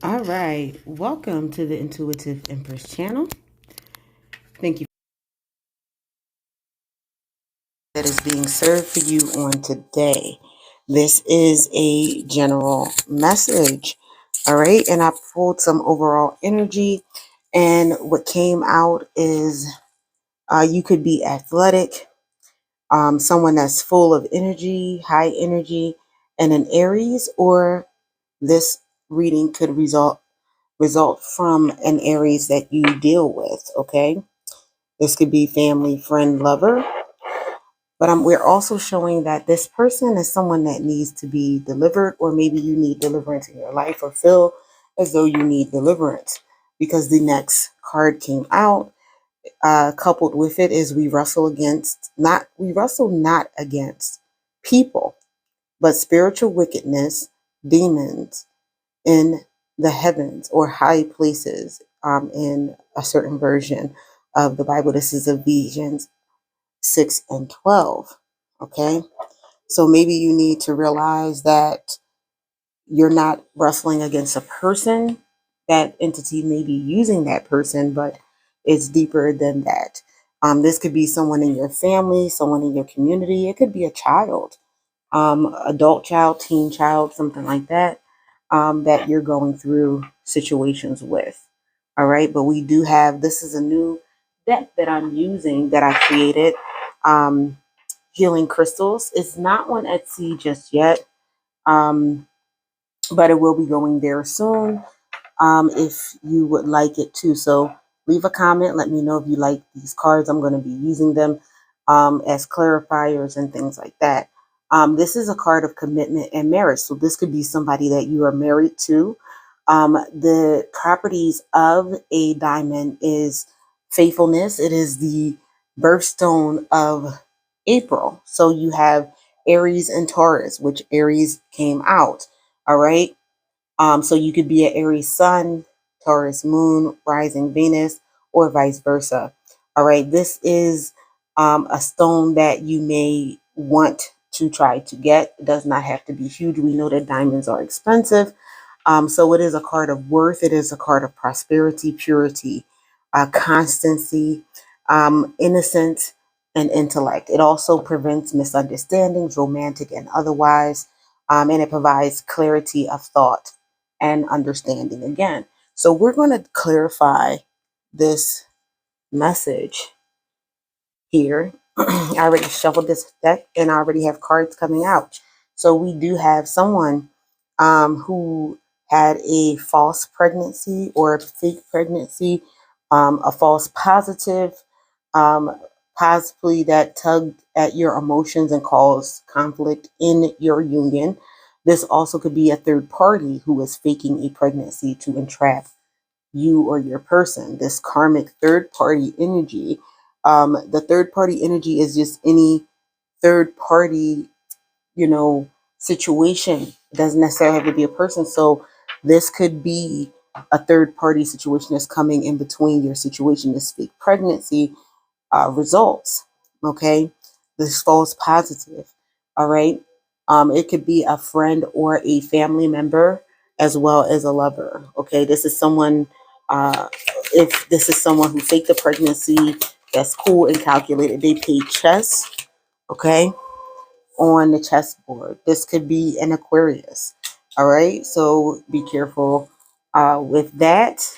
All right, welcome to the Intuitive Empress channel. Thank you. That is being served for you on today. This is a general message. All right, and I pulled some overall energy, and what came out is you could be athletic, someone that's full of energy, high energy, and an Aries, or this reading could result from an Aries that you deal with. Okay. This could be family, friend, lover. But we're also showing that this person is someone that needs to be delivered, or maybe you need deliverance in your life or feel as though you need deliverance, because the next card came out. Coupled with it is we wrestle not against people, but spiritual wickedness, demons in the heavens or high places, in a certain version of the Bible. This is Ephesians 6 and 12. Okay. So maybe you need to realize that you're not wrestling against a person. That entity may be using that person, but it's deeper than that. This could be someone in your family, someone in your community. It could be a child, adult child, teen child, something like that, that you're going through situations with. All right. But we do have, this is a new deck that I'm using that I created. Healing crystals. It's not on Etsy just yet, but it will be going there soon, if you would like it too. So leave a comment. Let me know if you like these cards. I'm going to be using them as clarifiers and things like that. This is a card of commitment and marriage. So this could be somebody that you are married to. The properties of a diamond is faithfulness. It is the birthstone of April. So you have Aries and Taurus, which Aries came out. All right. So you could be an Aries sun, Taurus moon, rising Venus, or vice versa. All right. This is a stone that you may want to try to get. It does not have to be huge. We know that diamonds are expensive. So it is a card of worth. It is a card of prosperity, purity, constancy, innocence, and intellect. It also prevents misunderstandings, romantic and otherwise, and it provides clarity of thought and understanding again. So we're going to clarify this message here. I already shuffled this deck and I already have cards coming out. So we do have someone who had a false pregnancy or a fake pregnancy, a false positive, um, possibly that tugged at your emotions and caused conflict in your union. This also could be a third party who is faking a pregnancy to entrap you or your person. This karmic third party energy. The third party energy is just any third party, you know, situation. It doesn't necessarily have to be a person. So this could be a third party situation that's coming in between your situation, this fake pregnancy results. Okay. This false positive. All right. It could be a friend or a family member as well as a lover. Okay. This is someone, if this is someone who faked a pregnancy, that's cool and calculated. They played chess. Okay. On the chessboard. This could be an Aquarius. All right. So be careful with that.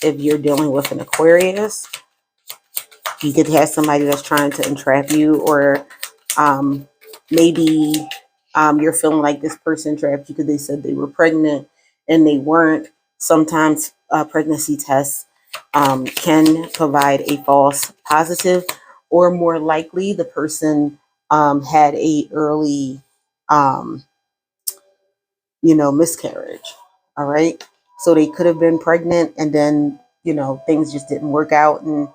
If you're dealing with an Aquarius, you could have somebody that's trying to entrap you, or maybe you're feeling like this person trapped you because they said they were pregnant and they weren't. Sometimes pregnancy tests can provide a false positive, or more likely the person had a early miscarriage. All right. So they could have been pregnant and then, things just didn't work out and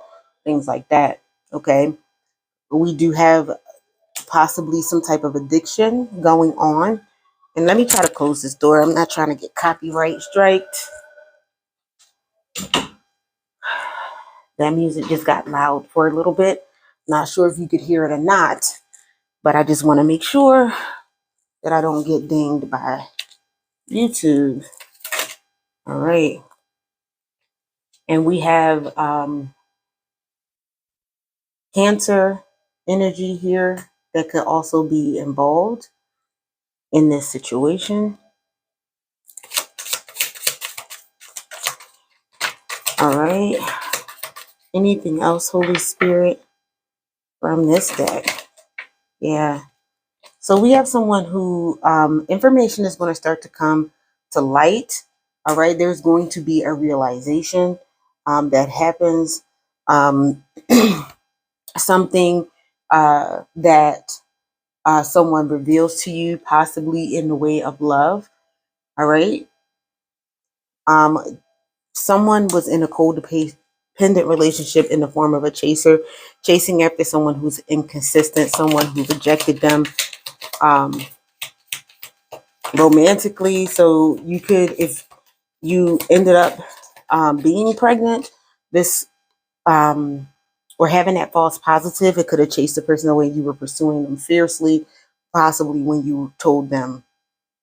things like that. Okay. We do have possibly some type of addiction going on. And let me try to close this door. I'm not trying to get copyright striked. That music just got loud for a little bit. Not sure if you could hear it or not, but I just want to make sure that I don't get dinged by YouTube. All right. And we have Cancer energy here that could also be involved in this situation. All right. Anything else, Holy Spirit, from this deck? Yeah. So we have someone who information is going to start to come to light. All right. There's going to be a realization that happens. Something that someone reveals to you, possibly in the way of love. All right. Someone was in a codependent relationship in the form of a chaser, chasing after someone who's inconsistent, someone who rejected them romantically. So you could, if you ended up being pregnant, this or having that false positive, it could have chased the person away. You were pursuing them fiercely, possibly when you told them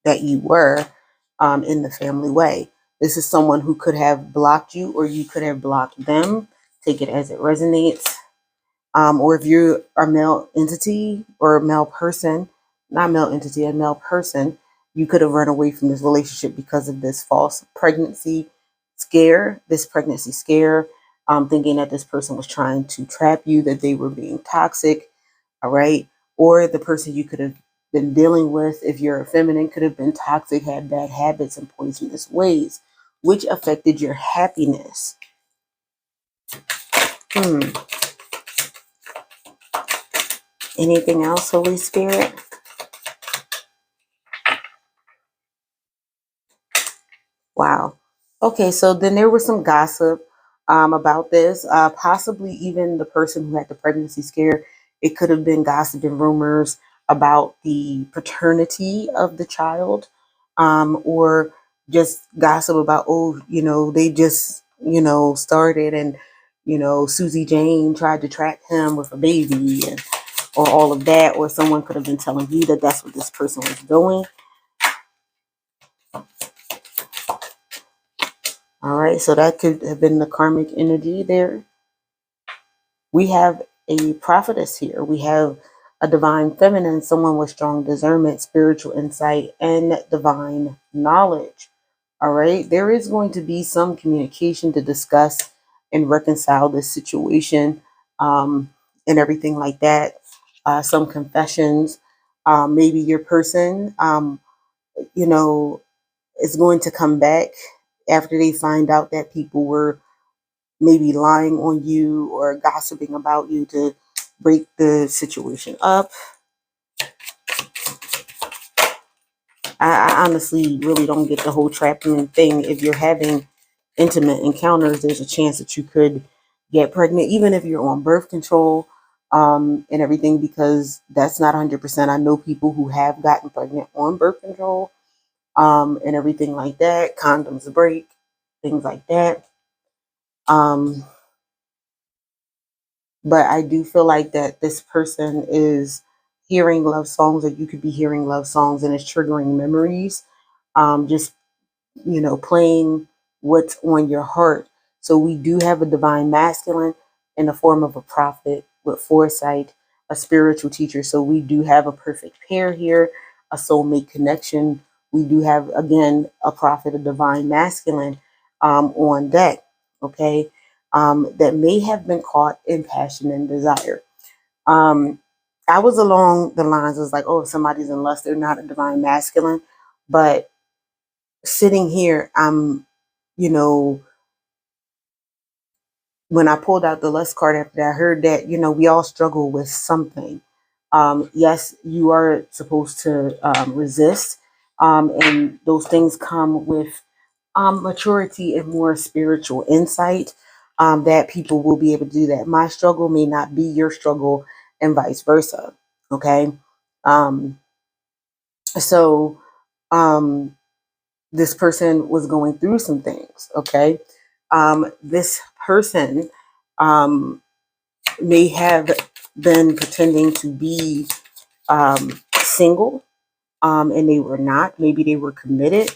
that you were in the family way. This is someone who could have blocked you, or you could have blocked them. Take it as it resonates. Or if you're a male entity or a male person, not male entity, a male person, you could have run away from this relationship because of this false pregnancy scare, thinking that this person was trying to trap you, that they were being toxic, all right? Or the person you could have been dealing with, if you're a feminine, could have been toxic, had bad habits and poisonous ways, which affected your happiness. Anything else, Holy Spirit? Wow. Okay, so then there was some gossip about this. Possibly even the person who had the pregnancy scare, it could have been gossip and rumors about the paternity of the child, or just gossip about, oh, they just, started, and, Susie Jane tried to trap him with a baby, and or all of that, or someone could have been telling you that that's what this person was doing. All right, so that could have been the karmic energy there. We have a prophetess here. We have a divine feminine, someone with strong discernment, spiritual insight, and divine knowledge. All right, there is going to be some communication to discuss and reconcile this situation, and everything like that. Some confessions. Maybe your person, is going to come back after they find out that people were maybe lying on you or gossiping about you to break the situation up. I honestly really don't get the whole trapping thing. If you're having intimate encounters, there's a chance that you could get pregnant, even if you're on birth control, and everything, because that's not 100%. I know people who have gotten pregnant on birth control, and everything like that. Condoms break, things like that. But I do feel like that this person is hearing love songs, or you could be hearing love songs, and it's triggering memories. Just, playing what's on your heart. So we do have a divine masculine in the form of a prophet with foresight, a spiritual teacher. So we do have a perfect pair here, a soulmate connection. We do have, again, a prophet, a divine masculine on deck. Okay. That may have been caught in passion and desire. I was along the lines, it was like, oh, if somebody's in lust, they're not a divine masculine. But sitting here, I'm, when I pulled out the lust card after that, I heard that, we all struggle with something. Yes, you are supposed to resist, and those things come with maturity and more spiritual insight, that people will be able to do that. My struggle may not be your struggle, and vice versa. Okay. Um, so this person was going through some things. Okay. This person may have been pretending to be single, and they were not. Maybe they were committed.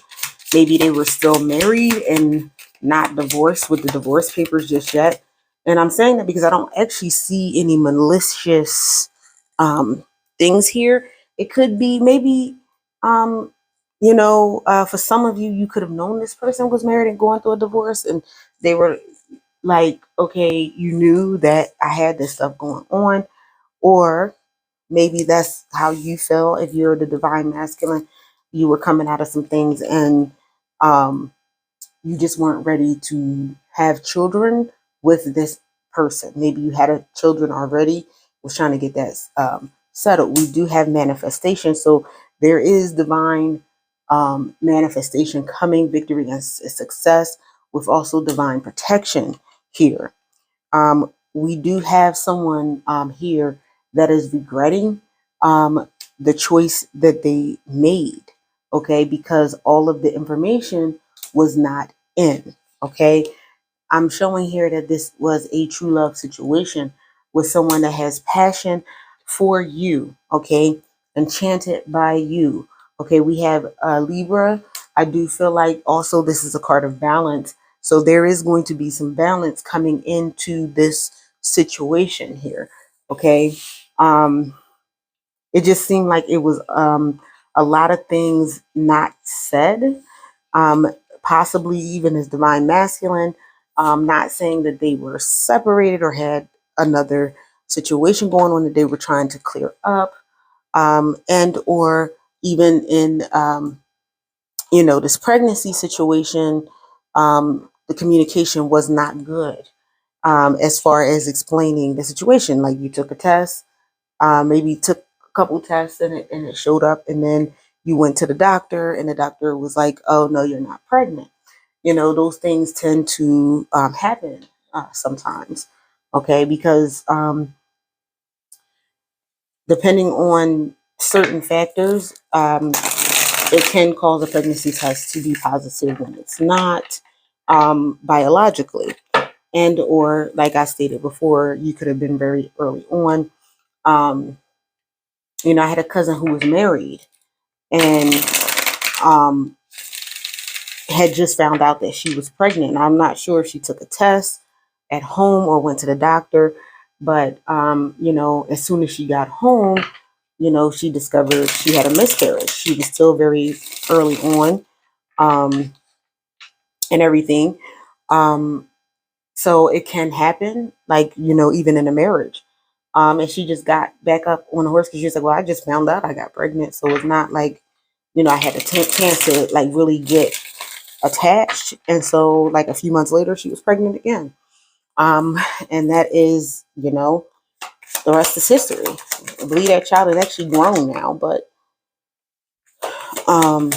Maybe they were still married and not divorced with the divorce papers just yet. And I'm saying that because I don't actually see any malicious things here. It could be maybe, for some of you, you could have known this person was married and going through a divorce, and they were like, okay, you knew that I had this stuff going on, or maybe that's how you feel. If you're the divine masculine, you were coming out of some things, and you just weren't ready to have children with this person. Maybe you had children already, was trying to get that settled. We do have manifestation, so there is divine manifestation coming, victory and success, with also divine protection here. We do have someone here that is regretting the choice that they made, okay, because all of the information was not in, okay. I'm showing here that this was a true love situation with someone that has passion for you, okay, enchanted by you, okay. We have Libra. I do feel like also this is a card of balance. So there is going to be some balance coming into this situation here, okay. It just seemed like it was a lot of things not said, um, possibly even as divine masculine, not saying that they were separated or had another situation going on that they were trying to clear up, and or even in this pregnancy situation, the communication was not good, as far as explaining the situation. Like, you took a test, maybe took a couple tests, and it showed up, and then you went to the doctor, and the doctor was like, oh no, you're not pregnant. Those things tend to happen sometimes, okay, because depending on certain factors, it can cause a pregnancy test to be positive when it's not, biologically. And or, like I stated before, you could have been very early on. I had a cousin who was married, and um, had just found out that she was pregnant. I'm not sure if she took a test at home or went to the doctor, but as soon as she got home, she discovered she had a miscarriage. She was still very early on, and everything. So it can happen, like, even in a marriage. And she just got back up on the horse because she was like, well, I just found out I got pregnant. So it's not like, I had a chance to like really get attached. And so like a few months later, she was pregnant again. And that is, the rest is history. I believe that child is actually grown now, but um,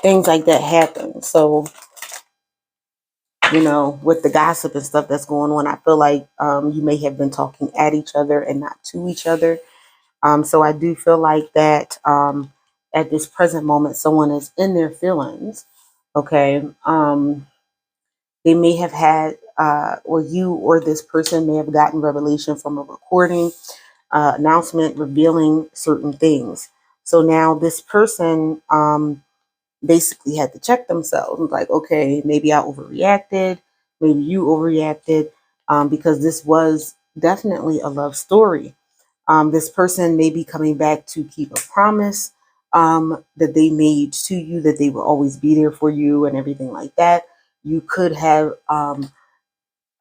things like that happen. So, with the gossip and stuff that's going on, I feel like you may have been talking at each other and not to each other. So I do feel like that at this present moment, someone is in their feelings. Okay. They may have had, or you or this person may have gotten revelation from a recording, announcement revealing certain things. So now this person basically had to check themselves. Like, okay, maybe I overreacted. Maybe you overreacted, because this was definitely a love story. This person may be coming back to keep a promise that they made to you, that they will always be there for you and everything like that. You could have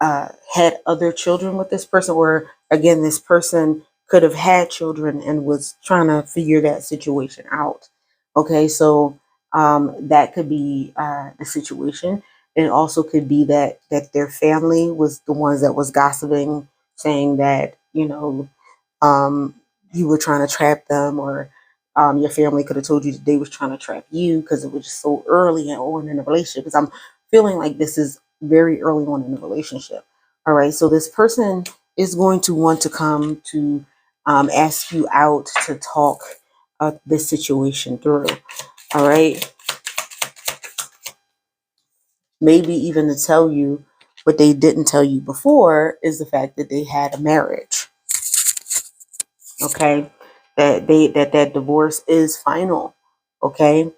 had other children with this person, or again, this person could have had children and was trying to figure that situation out. Okay, so that could be the situation. It also could be that their family was the ones that was gossiping, saying that um, you were trying to trap them, or your family could have told you that they was trying to trap you because it was just so early and on in the relationship. Because I'm feeling like this is very early on in the relationship. All right, so this person is going to want to come to ask you out to talk this situation through. All right, maybe even to tell you what they didn't tell you before is the fact that they had a marriage. Okay, that divorce is final. okay?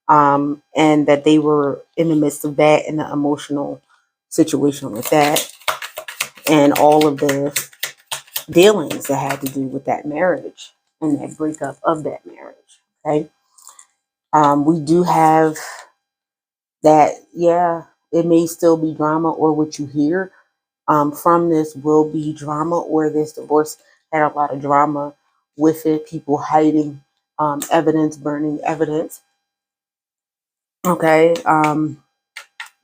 And that they were in the midst of that and the emotional situation with that and all of the dealings that had to do with that marriage and that breakup of that marriage, okay? We do have that, yeah, it may still be drama, or what you hear from this will be drama, or this divorce had a lot of drama with it, people hiding evidence, burning evidence, okay?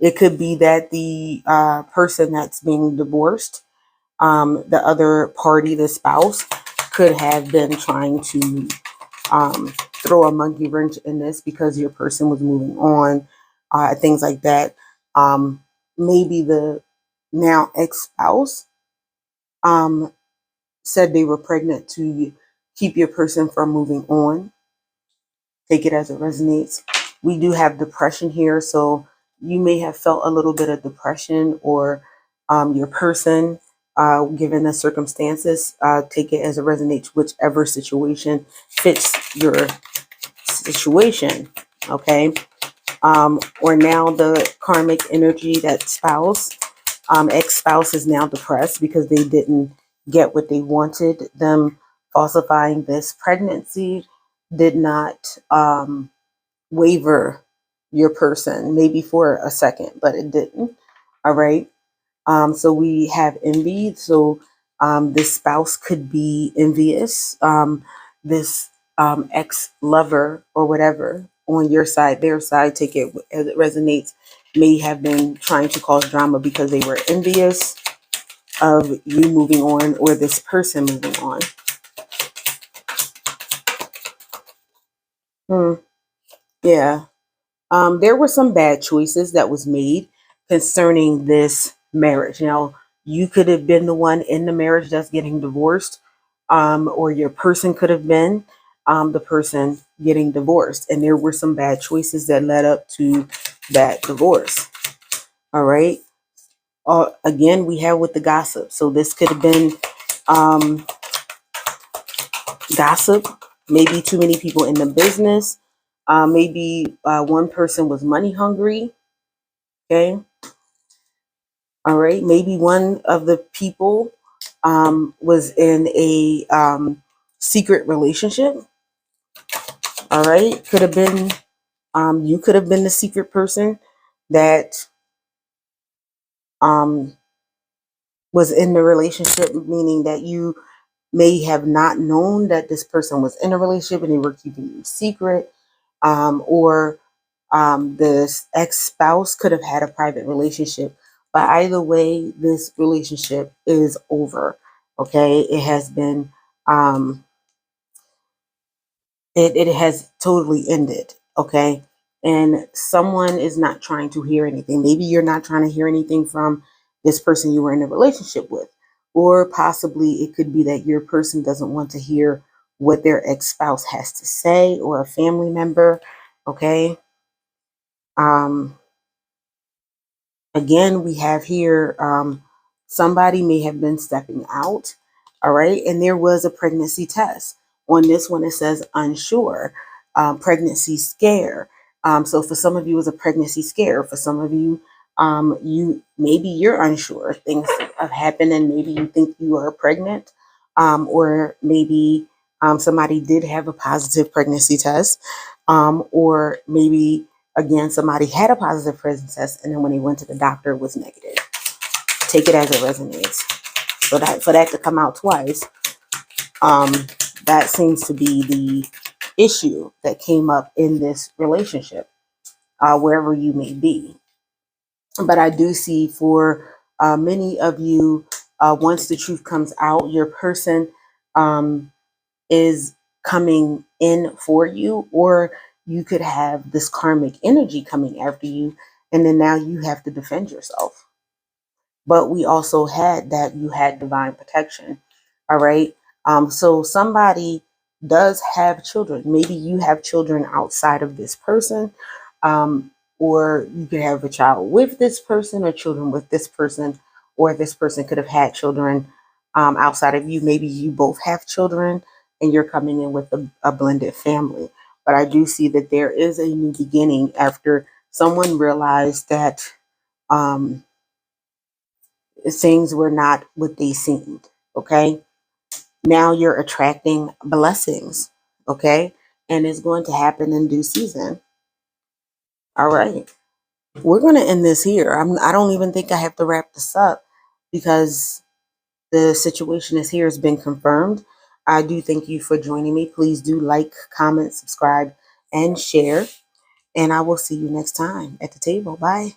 It could be that the person that's being divorced, the other party, the spouse, could have been trying to throw a monkey wrench in this because your person was moving on, things like that. Maybe the now ex-spouse said they were pregnant to keep your person from moving on. Take it as it resonates. We do have depression here, so you may have felt a little bit of depression, or your person, given the circumstances, take it as it resonates, whichever situation fits your situation, okay? Or now the karmic energy, that spouse, ex-spouse is now depressed because they didn't get what they wanted. Them falsifying this pregnancy did not waver your person, maybe for a second, but it didn't. All right. So we have envy. So this spouse could be envious. This ex-lover or whatever on your side, their side, take it as it resonates, may have been trying to cause drama because they were envious of you moving on, or this person moving on. Yeah. There were some bad choices that was made concerning this marriage. Now, you could have been the one in the marriage that's getting divorced, or your person could have been the person getting divorced. And there were some bad choices that led up to that divorce. All right. Again, we have with the gossip. So this could have been gossip, maybe too many people in the business. Maybe one person was money hungry. Okay. All right. Maybe one of the people was in a secret relationship. All right. Could have been, you could have been the secret person that um, was in the relationship, meaning that you may have not known that this person was in a relationship and they were keeping you secret. Or this ex-spouse could have had a private relationship. But either way, this relationship is over. Okay, it has been it has totally ended. Okay, and someone is not trying to hear anything. Maybe you're not trying to hear anything from this person you were in a relationship with, or possibly it could be that your person doesn't want to hear what their ex-spouse has to say, or a family member. Okay. um Again, we have here somebody may have been stepping out. All right. And there was a pregnancy test. On this one, it says unsure, pregnancy scare. So for some of you, it was a pregnancy scare. For some of you, you maybe you're unsure. Things have happened and maybe you think you are pregnant. Or maybe somebody did have a positive pregnancy test. Or maybe again, somebody had a positive pregnancy test, and then when they went to the doctor, it was negative. Take it as it resonates. So that for that to come out twice, that seems to be the issue that came up in this relationship, wherever you may be. But I do see for many of you, once the truth comes out, your person is coming in for you, or you could have this karmic energy coming after you, and then now you have to defend yourself. But we also had that you had divine protection. All right. So somebody does have children. Maybe you have children outside of this person, or you could have a child with this person, or children with this person, or this person could have had children outside of you. Maybe you both have children and you're coming in with a blended family. but I do see that there is a new beginning after someone realized that um, things were not what they seemed. Okay. Now you're attracting blessings. Okay. And it's going to happen in due season. All right. We're going to end this here. I don't even think I have to wrap this up because the situation is here, has been confirmed. I do thank you for joining me. Please do like, comment, subscribe, and share. And I will see you next time at the table. Bye.